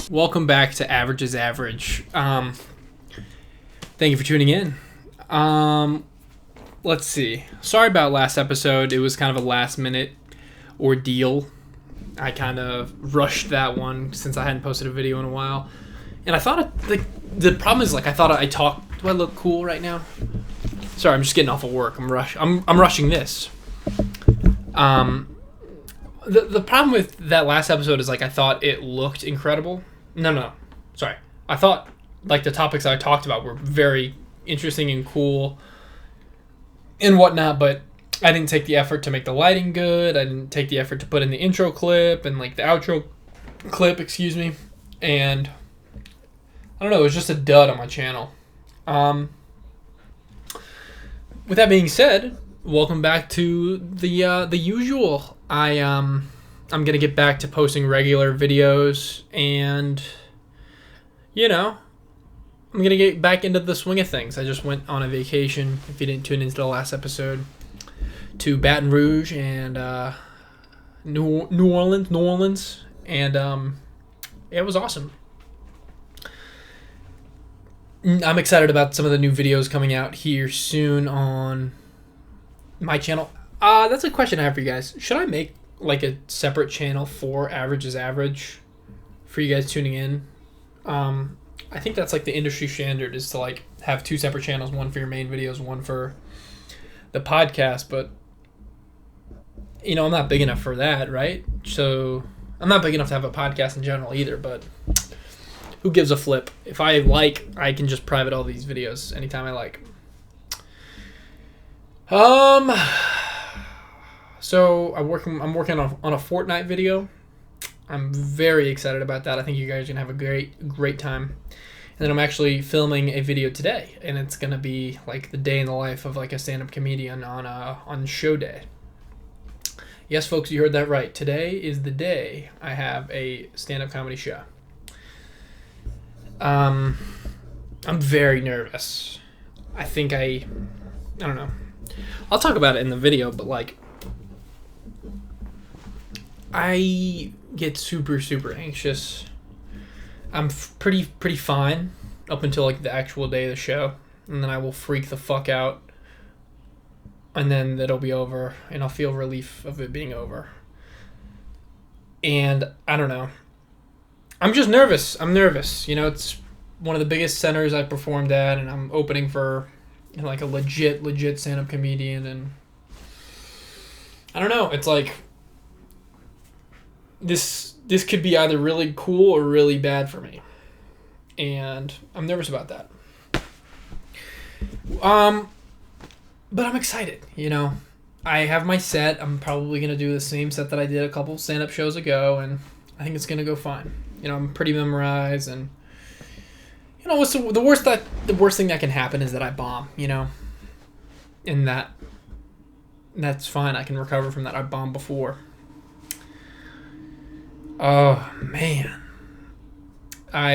Welcome back to Average is Average. Thank you for tuning in. Let's see. Sorry about last episode. It was kind of a last minute ordeal. I kind of rushed that one since I hadn't posted a video in a while. And I thought the problem is I thought I talked. Do I look cool right now? Sorry, I'm just getting off of work. I'm rushing this. The problem with that last episode is I thought it looked incredible. No. Sorry. I thought the topics I talked about were very interesting and cool and whatnot, but I didn't take the effort to make the lighting good. I didn't take the effort to put in the intro clip and the outro clip, and I don't know, it was just a dud on my channel. With that being said, welcome back to the usual. I'm gonna get back to posting regular videos, and I'm gonna get back into the swing of things. I just went on a vacation, if you didn't tune into the last episode, to Baton Rouge and New Orleans, and it was awesome. I'm excited about some of the new videos coming out here soon on my channel. That's a question I have for you guys. Should I make a separate channel for Average is Average for you guys tuning in? I think that's the industry standard, is to have two separate channels, one for your main videos, one for the podcast. But I'm not big enough for that, right? So I'm not big enough to have a podcast in general either, but who gives a flip? If I can just private all these videos anytime I like. So I'm working on a Fortnite video. I'm very excited about that. I think you guys are gonna have a great time. And then I'm actually filming a video today, and it's gonna be the day in the life of a stand-up comedian on show day. Yes, folks, you heard that right. Today is the day I have a stand-up comedy show. I'm very nervous. I don't know. I'll talk about it in the video, but I get super, super anxious. I'm pretty fine up until the actual day of the show, and then I will freak the fuck out, and then it'll be over, and I'll feel relief of it being over. And I don't know. I'm just nervous. It's one of the biggest centers I've performed at, and I'm opening for a legit stand-up comedian, and I don't know. It's this could be either really cool or really bad for me, and I'm nervous about that. But I'm excited. I have my set. I'm probably gonna do the same set that I did a couple stand-up shows ago, and I think it's gonna go fine. I'm pretty memorized, and what's the worst thing that can happen is that I bomb. And that's fine. I can recover from that. I bombed before. Oh man, I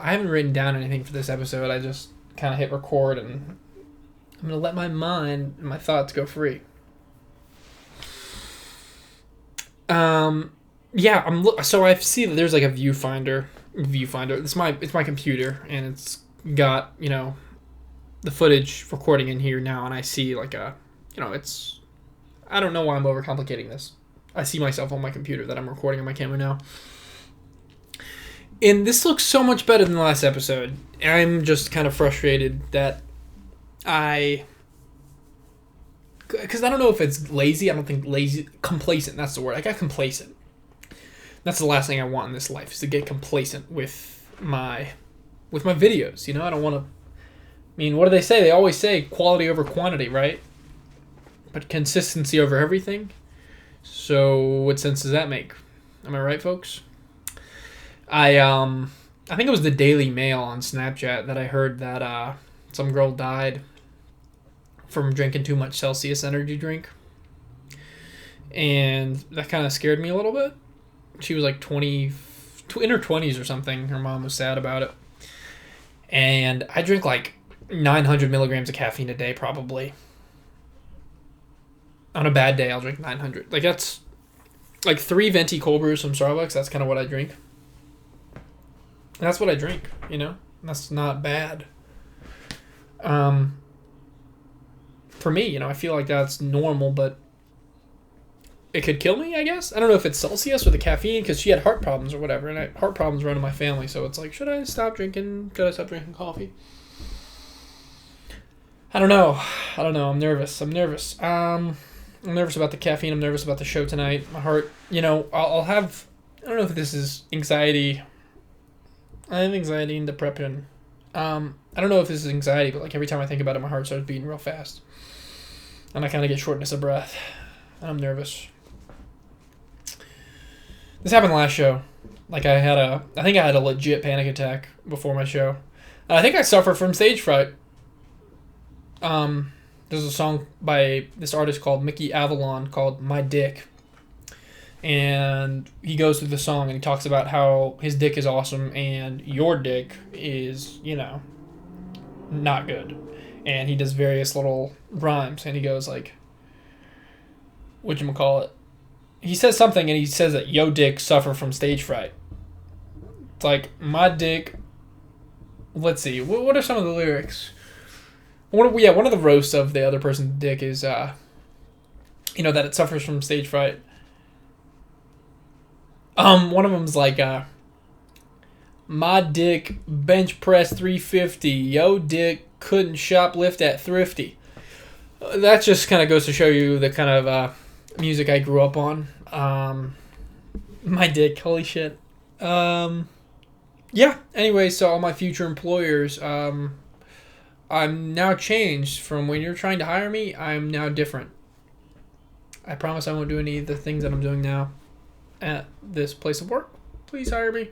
haven't written down anything for this episode. I just kind of hit record, and I'm gonna let my mind and my thoughts go free. Yeah, so I see that there's a viewfinder. It's my computer, and it's got the footage recording in here now, and I see it's, I don't know why I'm overcomplicating this. I see myself on my computer that I'm recording on my camera now. And this looks so much better than the last episode. I'm just kind of frustrated that because I don't know if it's lazy. I don't think lazy. Complacent, that's the word. I got complacent. That's the last thing I want in this life, is to get complacent with my videos. I don't want to... what do they say? They always say quality over quantity, right? But consistency over everything. So what sense does that make? Am I right, folks? I think it was the Daily Mail on Snapchat that I heard that some girl died from drinking too much Celsius energy drink. And that kind of scared me a little bit. She was 20, in her 20s or something. Her mom was sad about it. And I drink 900 milligrams of caffeine a day, probably. On a bad day, I'll drink 900. That's 3 venti cold brews from Starbucks. That's kind of what I drink. And that's what I drink, you know? That's not bad. For me, you know, I feel like that's normal, but it could kill me, I guess. I don't know if it's Celsius or the caffeine, because she had heart problems or whatever, and heart problems run in my family, so it's like, should I stop drinking coffee? I don't know. I'm nervous. I'm nervous about the caffeine. I'm nervous about the show tonight. My heart, you know, I'll have, I don't know if this is anxiety. I have anxiety and depression. I don't know if this is anxiety, but like every time I think about it, my heart starts beating real fast. And I kind of get shortness of breath. And I'm nervous. This happened last show. Like I think I had a legit panic attack before my show. And I think I suffer from stage fright. There's a song by this artist called Mickey Avalon called My Dick. And he goes through the song and he talks about how his dick is awesome and your dick is, you know, not good. And he does various little rhymes and he goes like, whatchamacallit? He says something and he says that yo dick suffer from stage fright. It's like, my dick, let's see, what are some of the lyrics? One of the roasts of the other person's dick is, you know, that it suffers from stage fright. One of them's like, my dick bench press 350. Yo dick couldn't shoplift at Thrifty. That just kind of goes to show you the kind of music I grew up on. My dick, holy shit. Yeah. Anyway, so all my future employers, I'm now changed from when you're trying to hire me. I'm now different. I promise I won't do any of the things that I'm doing now at this place of work. Please hire me.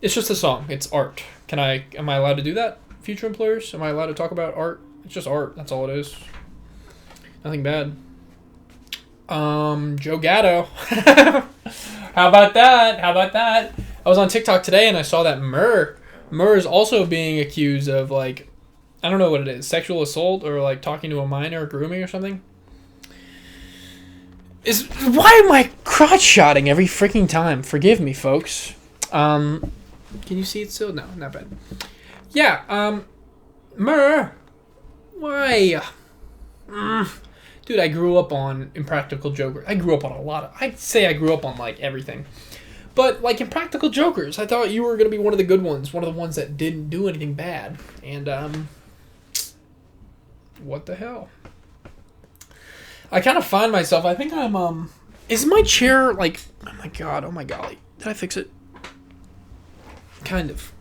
It's just a song. It's art. Am I allowed to do that? Future employers? Am I allowed to talk about art? It's just art. That's all it is. Nothing bad. Joe Gatto. How about that? I was on TikTok today and I saw that Murr is also being accused of, like, I don't know what it is, sexual assault or like talking to a minor or grooming or something. Why am I crotch shotting every freaking time? Forgive me, folks. Can you see it still? No, not bad. Yeah, Murr. Why? Dude, I grew up on Impractical Jokers. I grew up on a lot of... I'd say I grew up on, like, everything. But, like, Impractical Jokers, I thought you were going to be one of the good ones. One of the ones that didn't do anything bad. And, what the hell? I kind of find myself... I think I'm, Is my chair, like... Oh, my God. Oh, my golly. Did I fix it? Kind of.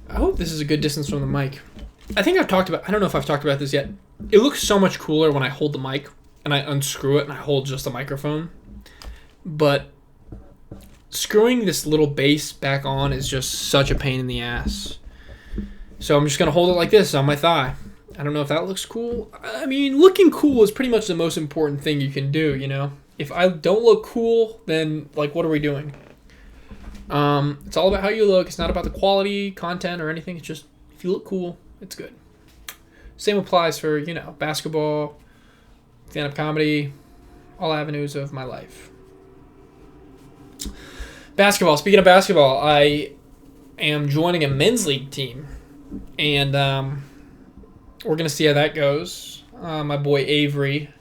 I hope this is a good distance from the mic. I think I've talked about... I don't know if I've talked about this yet. It looks so much cooler when I hold the mic and I unscrew it and I hold just the microphone. But screwing this little base back on is just such a pain in the ass. So I'm just going to hold it like this on my thigh. I don't know if that looks cool. I mean, looking cool is pretty much the most important thing you can do, you know? If I don't look cool, then, like, what are we doing? It's all about how you look. It's not about the quality, content, or anything. It's just, if you look cool, it's good. Same applies for, you know, basketball, stand-up comedy, all avenues of my life. Basketball. Speaking of basketball, I am joining a men's league team. And we're going to see how that goes. My boy Avery.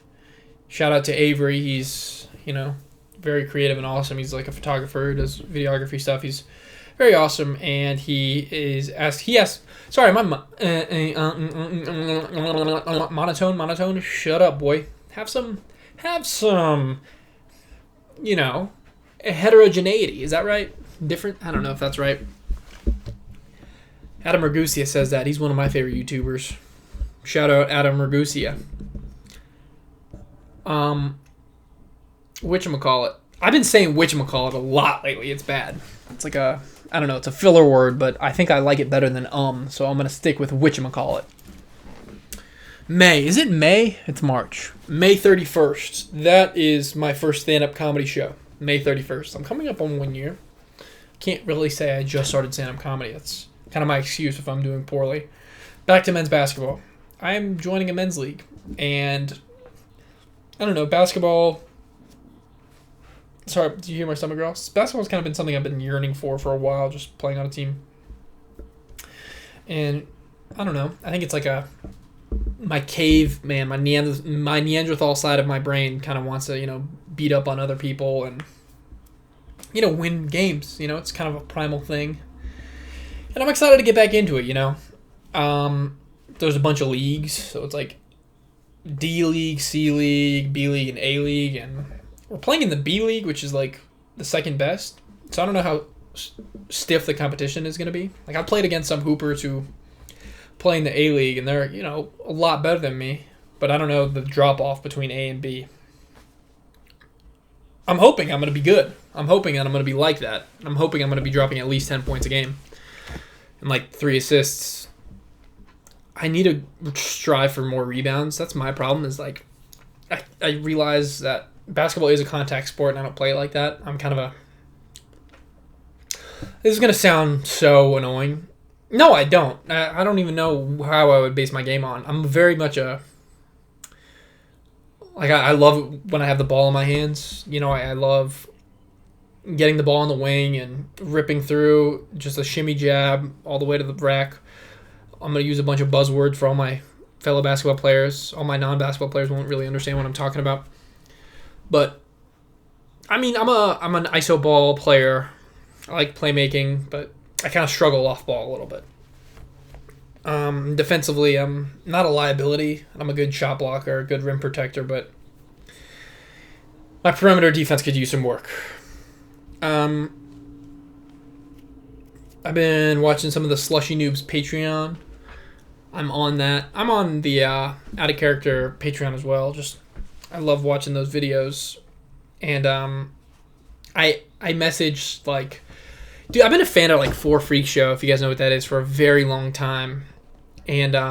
Shout out to Avery. He's, you know, very creative and awesome. He's like a photographer, does videography stuff. He's very awesome, and sorry, my monotone. Shut up, boy. Have some, you know, heterogeneity. Is that right? Different? I don't know if that's right. Adam Ragusia says that. He's one of my favorite YouTubers. Shout out Adam Ragusia. Whatchamacallit. I've been saying whatchamacallit a lot lately. It's bad. It's like a... I don't know, it's a filler word, but I think I like it better than so I'm going to stick with whatchamacallit. May. Is it May? It's March. May 31st. That is my first stand-up comedy show. May 31st. I'm coming up on 1 year. Can't really say I just started stand-up comedy. That's kind of my excuse if I'm doing poorly. Back to men's basketball. I'm joining a men's league. And, I don't know, basketball... Sorry, do you hear my stomach growl? Basketball's kind of been something I've been yearning for a while, just playing on a team. And I don't know. I think it's like my caveman, my Neanderthal side of my brain kind of wants to, beat up on other people and, win games. It's kind of a primal thing. And I'm excited to get back into it, There's a bunch of leagues, so it's like D League, C League, B League, and A League, and we're playing in the B League, which is like the second best. So I don't know how stiff the competition is going to be. Like, I played against some hoopers who play in the A League, and they're, a lot better than me, but I don't know the drop-off between A and B. I'm hoping I'm going to be good. I'm hoping that I'm going to be like that. I'm hoping I'm going to be dropping at least 10 points a game and like 3 assists. I need to strive for more rebounds. That's my problem, is like I realize that basketball is a contact sport and I don't play it like that. I'm kind of a... This is going to sound so annoying. No, I don't. I don't even know how I would base my game on. I'm very much a... Like, I love it when I have the ball in my hands. I love getting the ball in the wing and ripping through, just a shimmy jab all the way to the rack. I'm going to use a bunch of buzzwords for all my fellow basketball players. All my non-basketball players won't really understand what I'm talking about. But, I mean, I'm an iso ball player. I like playmaking, but I kind of struggle off ball a little bit. Defensively, I'm not a liability. I'm a good shot blocker, a good rim protector, but my perimeter defense could use some work. I've been watching some of the Slushy Noobs Patreon. I'm on that. I'm on the Out of Character Patreon as well. Just, I love watching those videos. And I messaged, like... Dude, I've been a fan of, like, 4 Freak Show, if you guys know what that is, for a very long time. And, I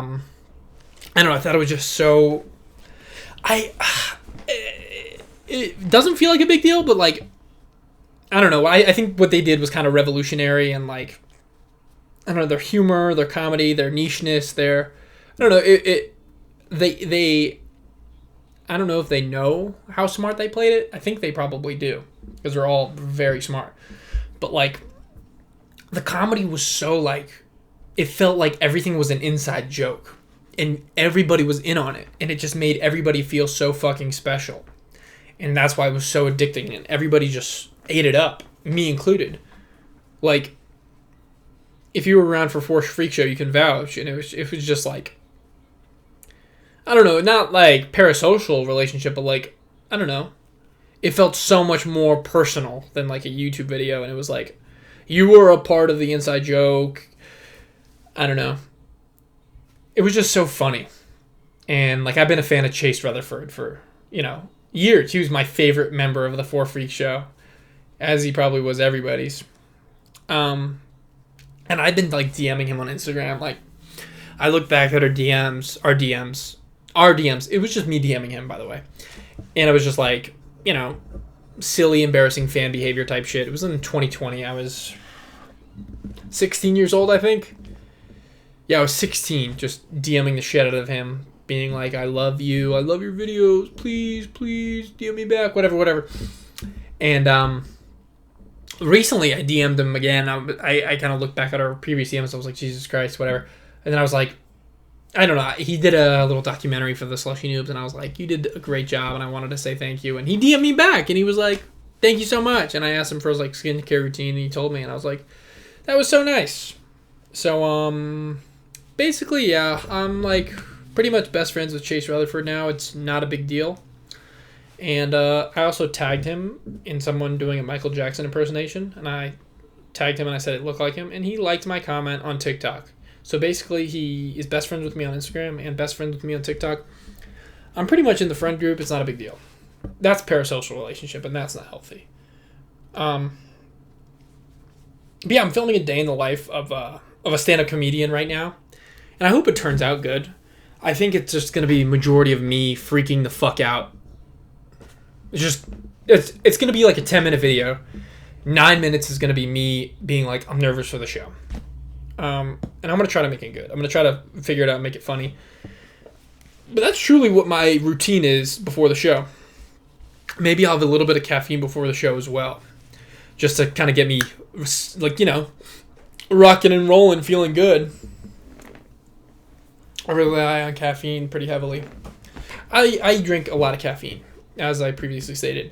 don't know, I thought it was just so... It doesn't feel like a big deal, but, like... I don't know. I think what they did was kind of revolutionary, and, like... I don't know, their humor, their comedy, their nicheness, their... I don't know, they I don't know if they know how smart they played it. I think they probably do, because they're all very smart. But, like, the comedy was so, like... It felt like everything was an inside joke, and everybody was in on it, and it just made everybody feel so fucking special. And that's why it was so addicting, and everybody just ate it up, me included. Like, if you were around for 4 Freak Show, you can vouch, and it was just like, I don't know, not like parasocial relationship, but like, I don't know. It felt so much more personal than like a YouTube video, and it was like, you were a part of the inside joke. I don't know. It was just so funny. And like, I've been a fan of Chase Rutherford for, years. He was my favorite member of the 4 Freak Show, as he probably was everybody's. And I've been like DMing him on Instagram. Like, I look back at our DMs. It was just me DMing him, by the way. And it was just like, silly, embarrassing fan behavior type shit. It was in 2020. I was 16 years old, I think. Yeah, I was 16, just DMing the shit out of him, being like, I love you, I love your videos, please DM me back, whatever. And recently I DM'd him again. I kind of looked back at our previous DMs, I was like, Jesus Christ, whatever. And then I was like, I don't know, he did a little documentary for the Slushy Noobs, and I was like, you did a great job, and I wanted to say thank you. And he DM'd me back, and he was like, thank you so much. And I asked him for his like skincare routine, and he told me, and I was like, that was so nice. So, basically, yeah, I'm like pretty much best friends with Chase Rutherford now. It's not a big deal. And I also tagged him in someone doing a Michael Jackson impersonation, and I tagged him and I said it looked like him, and he liked my comment on TikTok. So basically, he is best friends with me on Instagram and best friends with me on TikTok. I'm pretty much in the friend group. It's not a big deal. That's parasocial relationship, and that's not healthy. But yeah, I'm filming a day in the life of a stand-up comedian right now, and I hope it turns out good. I think it's just going to be majority of me freaking the fuck out. It's going to be like a 10-minute video. 9 minutes is going to be me being like, I'm nervous for the show. And I'm going to try to make it good. I'm going to try to figure it out and make it funny. But that's truly what my routine is before the show. Maybe I'll have a little bit of caffeine before the show as well, just to kind of get me, like, rocking and rolling, feeling good. I rely on caffeine pretty heavily. I drink a lot of caffeine, as I previously stated.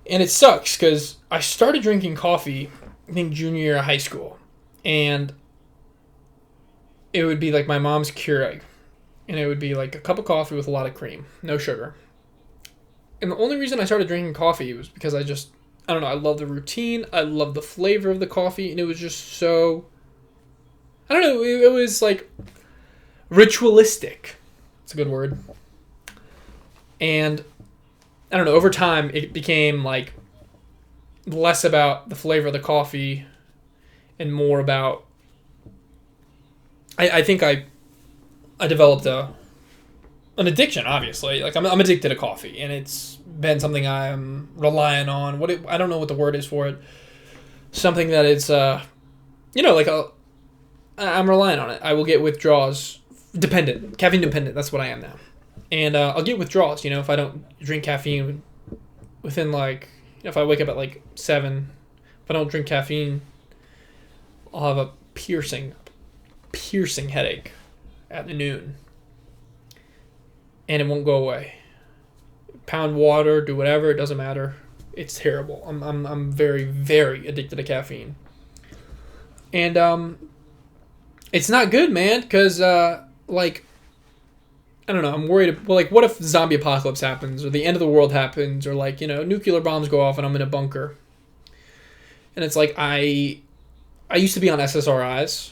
And it sucks because I started drinking coffee, I think, junior year of high school. And it would be like my mom's Keurig. And it would be like a cup of coffee with a lot of cream, no sugar. And the only reason I started drinking coffee was because I don't know, I love the routine. I love the flavor of the coffee. And it was just so, I don't know, it was like ritualistic. It's a good word. And I don't know, over time it became like less about the flavor of the coffee and more about, I think I developed an addiction, obviously. Like I'm addicted to coffee, and it's been something I'm relying on. I don't know what the word is for it. Something that it's I'm relying on it. I will get withdrawals, caffeine dependent. That's what I am now, and I'll get withdrawals. If I don't drink caffeine within if I wake up at 7, if I don't drink caffeine, I'll have a piercing headache at noon, and it won't go away. Pound water, do whatever, it doesn't matter. It's terrible. I'm very, very addicted to caffeine, and it's not good, man. Because I don't know. I'm worried. Well, what if zombie apocalypse happens, or the end of the world happens, or nuclear bombs go off and I'm in a bunker, and it's I used to be on SSRIs.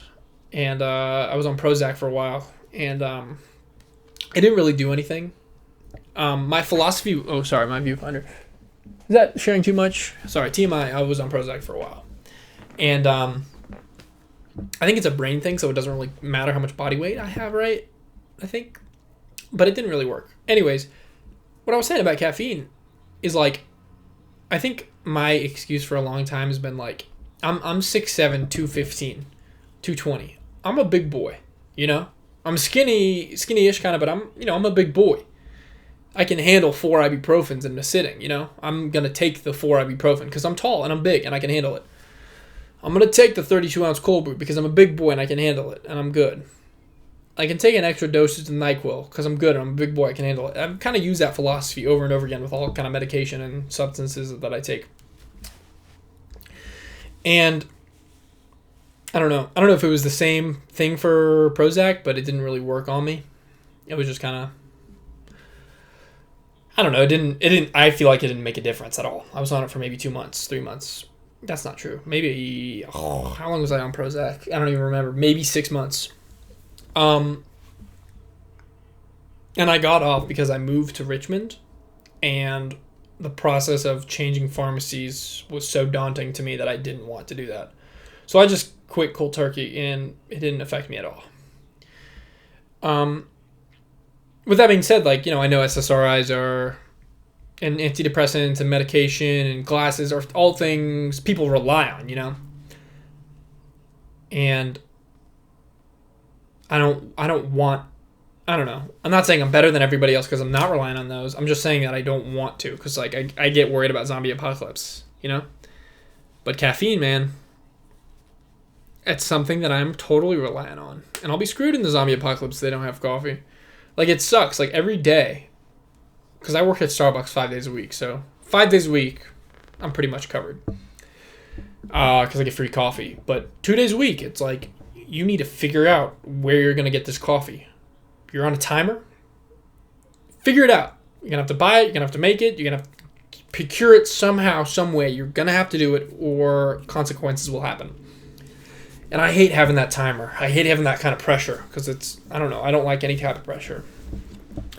And I was on Prozac for a while, and it didn't really do anything. My philosophy... Oh, sorry, my viewfinder. Is that sharing too much? Sorry, TMI, I was on Prozac for a while. And I think it's a brain thing, so it doesn't really matter how much body weight I have, right? I think. But it didn't really work. Anyways, what I was saying about caffeine is, I think my excuse for a long time has been, I'm 6'7", 215, 220. I'm a big boy, I'm skinny-ish kind of, but I'm a big boy. I can handle 4 ibuprofens in a sitting, I'm going to take the 4 ibuprofen because I'm tall and I'm big and I can handle it. I'm going to take the 32-ounce cold brew because I'm a big boy and I can handle it and I'm good. I can take an extra dosage of NyQuil because I'm good and I'm a big boy, I can handle it. I've kind of used that philosophy over and over again with all kind of medication and substances that I take. And I don't know if it was the same thing for Prozac, but it didn't really work on me. It was just kind of, I don't know. It didn't, I feel like it didn't make a difference at all. I was on it for maybe 2 months, 3 months. That's not true. Maybe, how long was I on Prozac? I don't even remember. Maybe 6 months. And I got off because I moved to Richmond, and the process of changing pharmacies was so daunting to me that I didn't want to do that. So I just quit cold turkey, and it didn't affect me at all. With that being said, I know SSRIs are, and antidepressants and medication and glasses are all things people rely on, And I don't know. I'm not saying I'm better than everybody else because I'm not relying on those. I'm just saying that I don't want to because, I get worried about zombie apocalypse, But caffeine, man, it's something that I'm totally relying on. And I'll be screwed in the zombie apocalypse if they don't have coffee. It sucks. Every day, because I work at Starbucks 5 days a week. So 5 days a week, I'm pretty much covered. Because I get free coffee. But 2 days a week, it's you need to figure out where you're going to get this coffee. You're on a timer. Figure it out. You're going to have to buy it. You're going to have to make it. You're going to have to procure it somehow, some way. You're going to have to do it, or consequences will happen. And I hate having that timer. I hate having that kind of pressure because it's, I don't know, I don't like any type of pressure.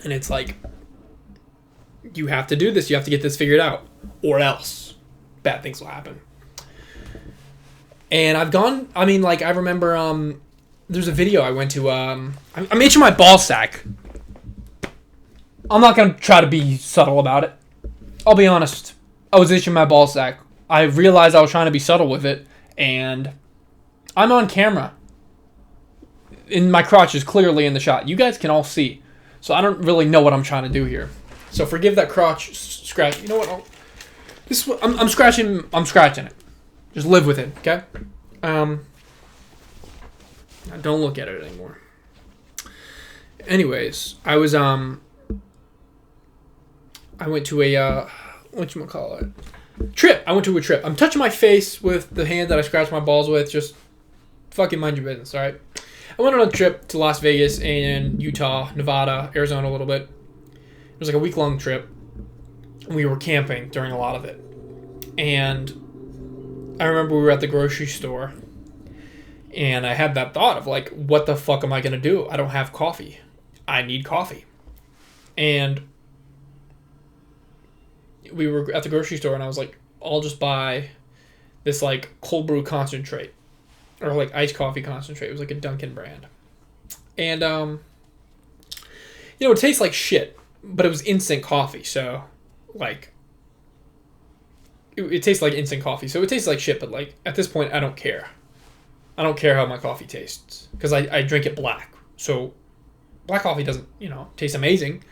And it's you have to do this. You have to get this figured out, or else bad things will happen. And I've gone, I remember there's a video I went to, I'm itching my ball sack. I'm not going to try to be subtle about it. I'll be honest. I was itching my ball sack. I realized I was trying to be subtle with it, and I'm on camera. And my crotch is clearly in the shot. You guys can all see. So I don't really know what I'm trying to do here. So forgive that crotch scratch. You know what? This is what, I'm scratching. I'm scratching it. Just live with it, okay? Don't look at it anymore. Anyways, I went to a whatchamacallit? Trip. I went to a trip. I'm touching my face with the hand that I scratched my balls with. Just fucking mind your business, all right? I went on a trip to Las Vegas and Utah, Nevada, Arizona a little bit. It was like a week-long trip. We were camping during a lot of it. And I remember we were at the grocery store. And I had that thought of like, what the fuck am I going to do? I don't have coffee. I need coffee. And we were at the grocery store and I was like, I'll just buy this like cold brew concentrate. Or like iced coffee concentrate. It was like a Dunkin' brand. And, it tastes like shit. But it was instant coffee. So, like, it tastes like instant coffee. So it tastes like shit. But, like, at this point, I don't care. I don't care how my coffee tastes. Because I drink it black. So, black coffee doesn't, taste amazing.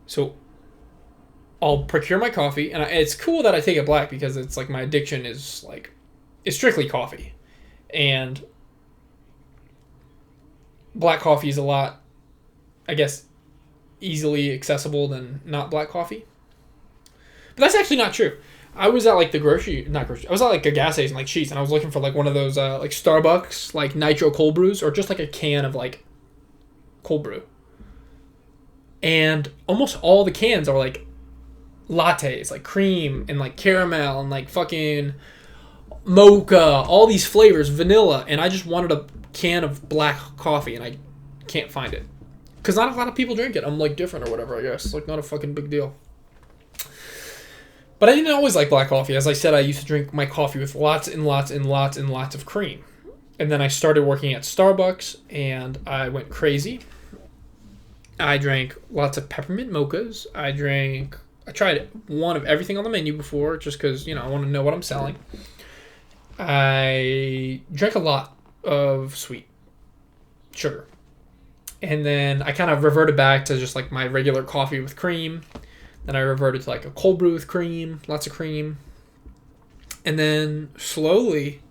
So, I'll procure my coffee. And it's cool that I take it black because it's like my addiction is, like, it's strictly coffee. And black coffee is a lot, I guess, easily accessible than not black coffee. But that's actually not true. I was at like I was at like a gas station like Sheetz, and I was looking for like one of those like Starbucks like nitro cold brews or just like a can of like cold brew. And almost all the cans are like lattes, like cream and like caramel and like fucking mocha, all these flavors, vanilla, and I just wanted a can of black coffee and I can't find it. Because not a lot of people drink it. I'm like different or whatever, I guess. It's like not a fucking big deal. But I didn't always like black coffee. As I said, I used to drink my coffee with lots and lots and lots and lots of cream. And then I started working at Starbucks and I went crazy. I drank lots of peppermint mochas. I tried one of everything on the menu before just because, I want to know what I'm selling. I drank a lot of sweet sugar. And then I kind of reverted back to just like my regular coffee with cream. Then I reverted to like a cold brew with cream, lots of cream. And then slowly,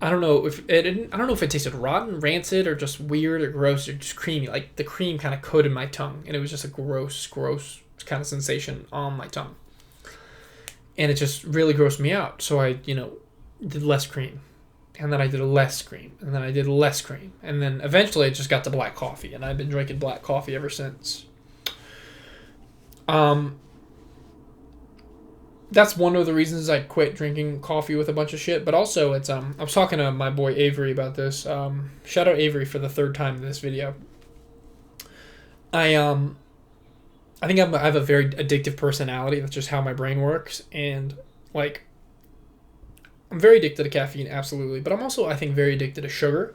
I don't know if it tasted rotten, rancid, or just weird or gross or just creamy. Like the cream kind of coated my tongue and it was just a gross kind of sensation on my tongue. And it just really grossed me out. So I, did less cream. And then I did less cream. And then I did less cream. And then eventually it just got to black coffee. And I've been drinking black coffee ever since. That's one of the reasons I quit drinking coffee with a bunch of shit. But also, it's I was talking to my boy Avery about this. Shout out Avery for the third time in this video. I think I have a very addictive personality. That's just how my brain works. And, like, I'm very addicted to caffeine, absolutely. But I'm also, I think, very addicted to sugar.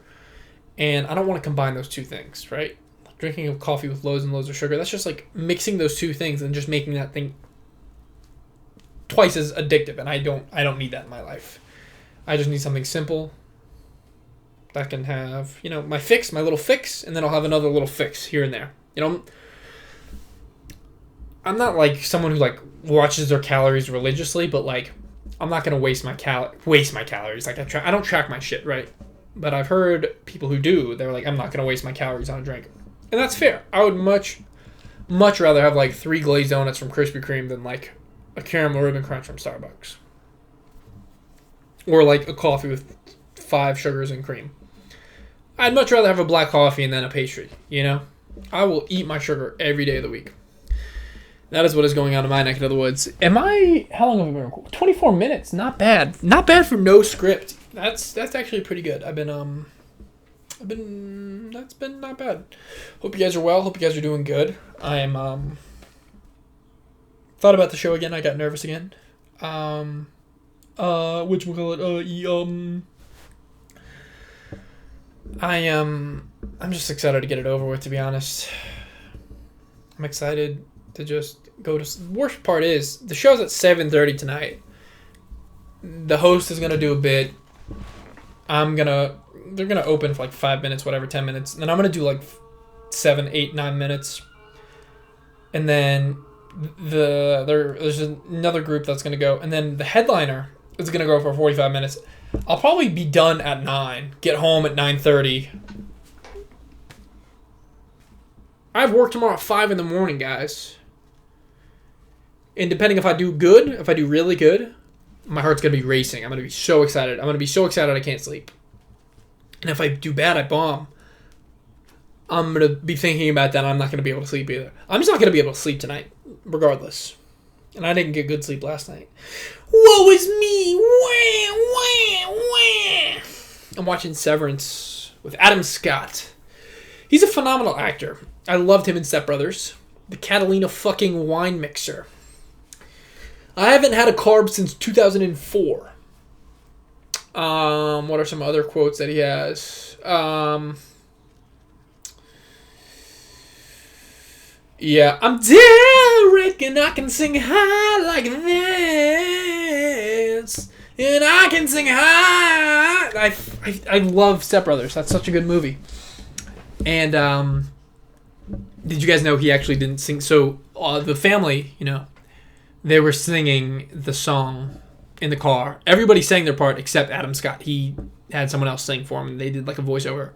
And I don't want to combine those two things, right? Drinking a coffee with loads and loads of sugar, that's just, like, mixing those two things and just making that thing twice as addictive. And I don't need that in my life. I just need something simple that can have, my fix, my little fix, and then I'll have another little fix here and there. I'm not like someone who like watches their calories religiously, but like I'm not gonna waste my calories. Like I don't track my shit, right? But I've heard people who do. They're like, I'm not gonna waste my calories on a drink, and that's fair. I would much rather have like 3 glazed donuts from Krispy Kreme than like a caramel ribbon crunch from Starbucks, or like a coffee with 5 sugars and cream. I'd much rather have a black coffee and then a pastry. I will eat my sugar every day of the week. That is what is going on in my neck of the woods. How long have we been recording? 24 minutes. Not bad. Not bad for no script. That's actually pretty good. That's been not bad. Hope you guys are well. Hope you guys are doing good. I am, thought about the show again. I got nervous again. I'm just excited to get it over with, to be honest. I'm excited to just go to... Worst part is, the show's at 7:30 tonight. The host is going to do a bit. They're going to open for like 5 minutes, whatever, 10 minutes. And then I'm going to do like 7, 8, 9 minutes. and then there's another group that's going to go, and then the headliner is going to go for 45 minutes. I'll probably be done at 9, get home at 9:30. I have work tomorrow at 5 in the morning, guys. And depending if I do good, if I do really good, my heart's going to be racing. I'm going to be so excited. I'm going to be so excited I can't sleep. And if I do bad, I bomb. I'm going to be thinking about that. I'm not going to be able to sleep either. I'm just not going to be able to sleep tonight, regardless. And I didn't get good sleep last night. Woe is me! Wah, wah, wah. I'm watching Severance with Adam Scott. He's a phenomenal actor. I loved him in Step Brothers. The Catalina fucking wine mixer. I haven't had a carb since 2004. What are some other quotes that he has? Yeah, I'm Derek and I can sing high like this. And I can sing high. I love Step Brothers. That's such a good movie. And did you guys know he actually didn't sing? So the family, they were singing the song in the car. Everybody sang their part except Adam Scott. He had someone else sing for him, and they did like a voiceover.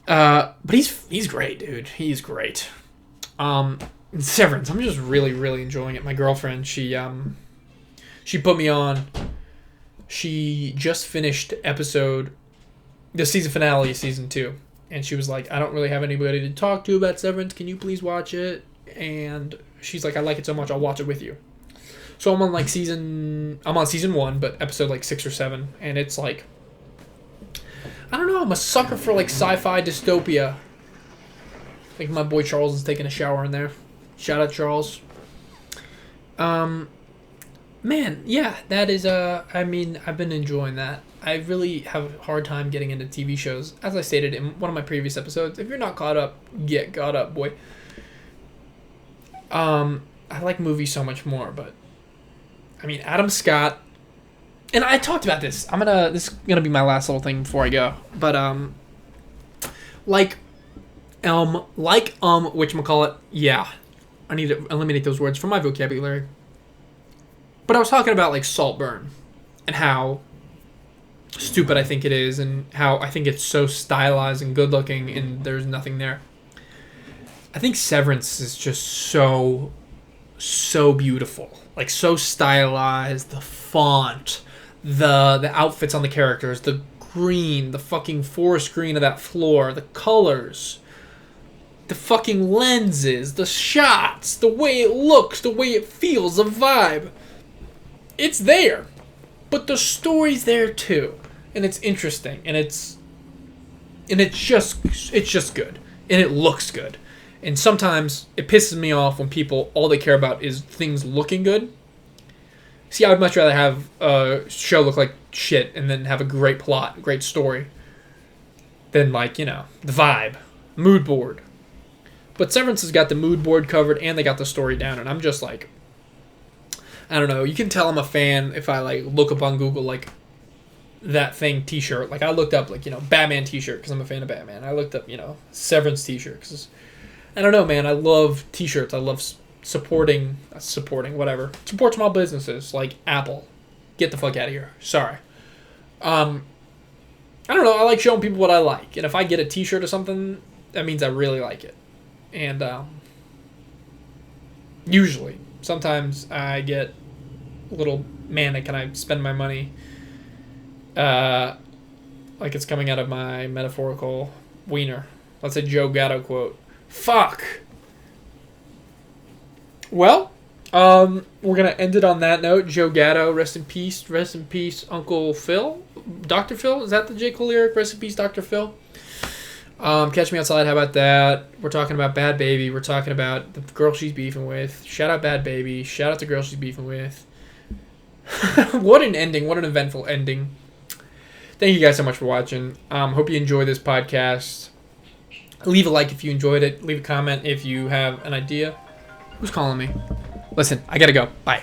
But he's great, dude. He's great. Severance, I'm just really, really enjoying it. My girlfriend, she put me on. She just finished the season finale of season 2. And she was like, I don't really have anybody to talk to about Severance. Can you please watch it? And she's like, I like it so much, I'll watch it with you. So I'm on season 1, but episode 6 or 7. And it's like, I don't know, I'm a sucker for sci-fi dystopia. My boy Charles is taking a shower in there. Shout out Charles. Man, yeah, that is I've been enjoying that. I really have a hard time getting into TV shows. As I stated in one of my previous episodes, if you're not caught up, get caught up, boy. I like movies so much more, but Adam Scott. And I talked about this. This is gonna be my last little thing before I go. But whatchamacallit, yeah. I need to eliminate those words from my vocabulary. But I was talking about Saltburn and how stupid I think it is, and how I think it's so stylized and good looking, and there's nothing there. I think Severance is just so beautiful. So stylized, the font, the outfits on the characters, the green, the fucking forest green of that floor, the colors, the fucking lenses, the shots, the way it looks, the way it feels, the vibe. It's there. But the story's there too. And it's interesting. And it's just good. And it looks good. And sometimes it pisses me off when people, all they care about is things looking good. See, I would much rather have a show look like shit and then have a great plot, great story, than the vibe, mood board. But Severance has got the mood board covered and they got the story down, and I'm just I don't know. You can tell I'm a fan if I look up on Google that thing T-shirt. I looked up Batman T-shirt because I'm a fan of Batman. I looked up Severance T-shirt because I don't know, man. I love T-shirts. I love supporting whatever. Support small businesses like Apple. Get the fuck out of here. Sorry. I don't know. I like showing people what I like, and if I get a T-shirt or something, that means I really like it. And usually, sometimes I get a little manic and I spend my money like it's coming out of my metaphorical wiener. That's a Joe Gatto quote. Fuck. Well, we're going to end it on that note. Joe Gatto, rest in peace. Rest in peace, Uncle Phil. Dr. Phil? Is that the J. Cole lyric? Rest in peace, Dr. Phil. Catch Me Outside. How about that? We're talking about Bad Baby. We're talking about the girl she's beefing with. Shout out Bad Baby. Shout out the girl she's beefing with. What an ending. What an eventful ending. Thank you guys so much for watching. Hope you enjoy this podcast. Leave a like if you enjoyed it. Leave a comment if you have an idea. Who's calling me? Listen, I gotta go. Bye.